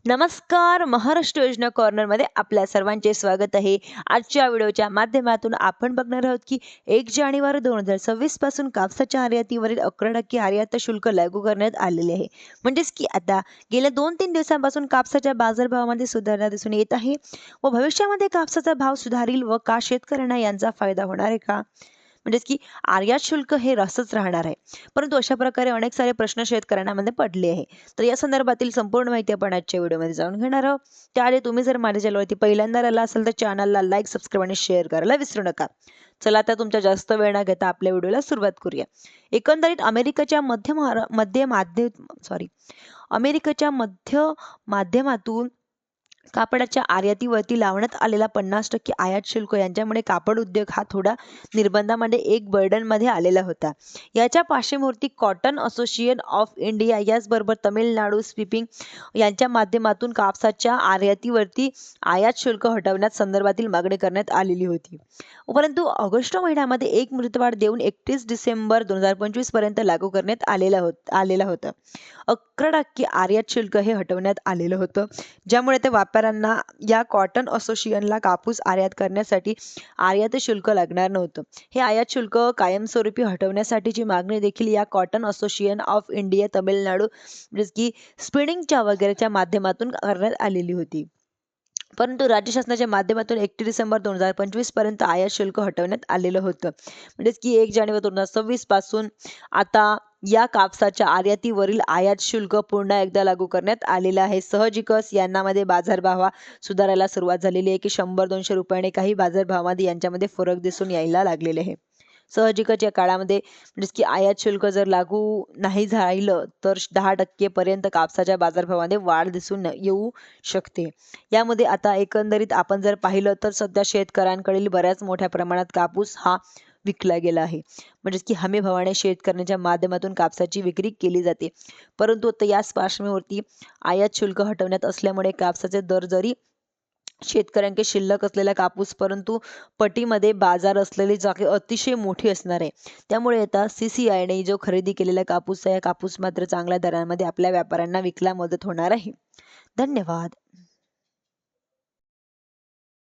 नमस्कार. महाराष्ट्र योजना कॉर्नरमध्ये आपल्या सर्वांचे स्वागत आहे. आजच्या व्हिडिओच्या माध्यमातून आपण बघणार आहोत की 1 जानेवारी 2026 पासून कापसाच्या आयातीवरील 11% आयात शुल्क लागू करण्यात आलेले आहे. म्हणजेच की आता गेल्या 2-3 दिवसांपासून कापसाच्या बाजारभावामध्ये सुधारणा दिसून येत आहे व भविष्यामध्ये कापसाचा भाव सुधारील व का शेतकऱ्यांना यांचा फायदा होणार आहे का? म्हणजेच की आयात शुल्क हे असंच राहणार आहे. परंतु अशा प्रकारे अनेक सारे प्रश्न शेतकऱ्यांना मध्ये पडले आहे. तर या संदर्भातील संपूर्ण माहिती आपण आजच्या व्हिडिओमध्ये जाणून घेणार आहोत. त्याआधी तुम्ही जर माझ्या चॅनलवरती पहिल्यांदा आला असाल तर चॅनलला लाईक, सबस्क्राईब आणि शेअर करायला विसरू नका. चला आता तुमच्या जास्त वेळ न घेता आपल्या व्हिडिओला सुरुवात करूया. एकंदरीत अमेरिकेच्या मध्य माध्यमातून कापडाच्या आयातीवरती लावण्यात आलेला 50% आयात शुल्क यांच्यामुळे कापड उद्योग हा थोडा निर्बंधामध्ये एक बर्डनमध्ये आलेला होता. याच्या पार्श्वभूमी कॉटन असोसिएशन ऑफ इंडिया याचबरोबर तमिळनाडू स्पिनिंग यांच्या माध्यमातून कापसाच्या आयातीवरती आयात शुल्क हटवण्यात संदर्भातील मागणी करण्यात आलेली होती. परंतु ऑगस्ट महिन्यामध्ये एक मुदतवाढ देऊन 31 डिसेंबर 2025 पर्यंत लागू करण्यात आलेला होता. 11% आयात शुल्क हे हटवण्यात आलेलं होतं, ज्यामुळे ते व्यापाऱ्यांना या कॉटन असोसिएशनला कापूस आयात करण्यासाठी आयात शुल्क लागणार नव्हतं. हे आयात शुल्क कायमस्वरूपी हटवण्यासाठीची मागणी देखील या cotton association of India Tamil Nadu की स्पिनिंगच्या वगैरेच्या माध्यमातून करण्यात आलेली होती. परंतु राज्य शासनाच्या माध्यमातून 31 डिसेंबर 2025 पर्यंत आयात शुल्क हटवण्यात आलेलं होतं. म्हणजेच की 1 जानेवारी 2026 पासून आता या कापसाच्या आयातीवरील आयात शुल्क पुन्हा एकदा लागू करण्यात आलेलं आहे. साहजिकच यांच्यामध्ये बाजारभाव सुधारायला सुरुवात झालेली आहे की 100-200 रुपयाने काही बाजारभावामध्ये यांच्यामध्ये फरक दिसून यायला लागलेले आहे. साहजिकच या काळामध्ये म्हणजेच की आयात शुल्क जर लागू नाही झालं तर 10% पर्यंत कापसाच्या बाजारभावामध्ये वाढ दिसून येऊ शकते. यामध्ये आता एकंदरीत आपण जर पाहिलं तर सध्या शेतकऱ्यांकडील बऱ्याच मोठ्या प्रमाणात कापूस हा विकला गेला आहे. म्हणजेच की हमी भावाने शेतकऱ्यांच्या माध्यमातून कापसाची विक्री केली जाते. परंतु आता याच पार्श्वभूमीवरती आयात शुल्क हटवण्यात असल्यामुळे कापसाचे दर जरी शेतकऱ्यांकडे शिल्लक असलेला कापूस परंतु पटीमध्ये बाजार असलेली जागा अतिशय मोठी असणार आहे. त्यामुळे आता CCI जो खरेदी केलेला कापूस आहे, कापूस मात्र चांगल्या दरामध्ये आपल्या व्यापाऱ्यांना विकला मदत होणार आहे. धन्यवाद.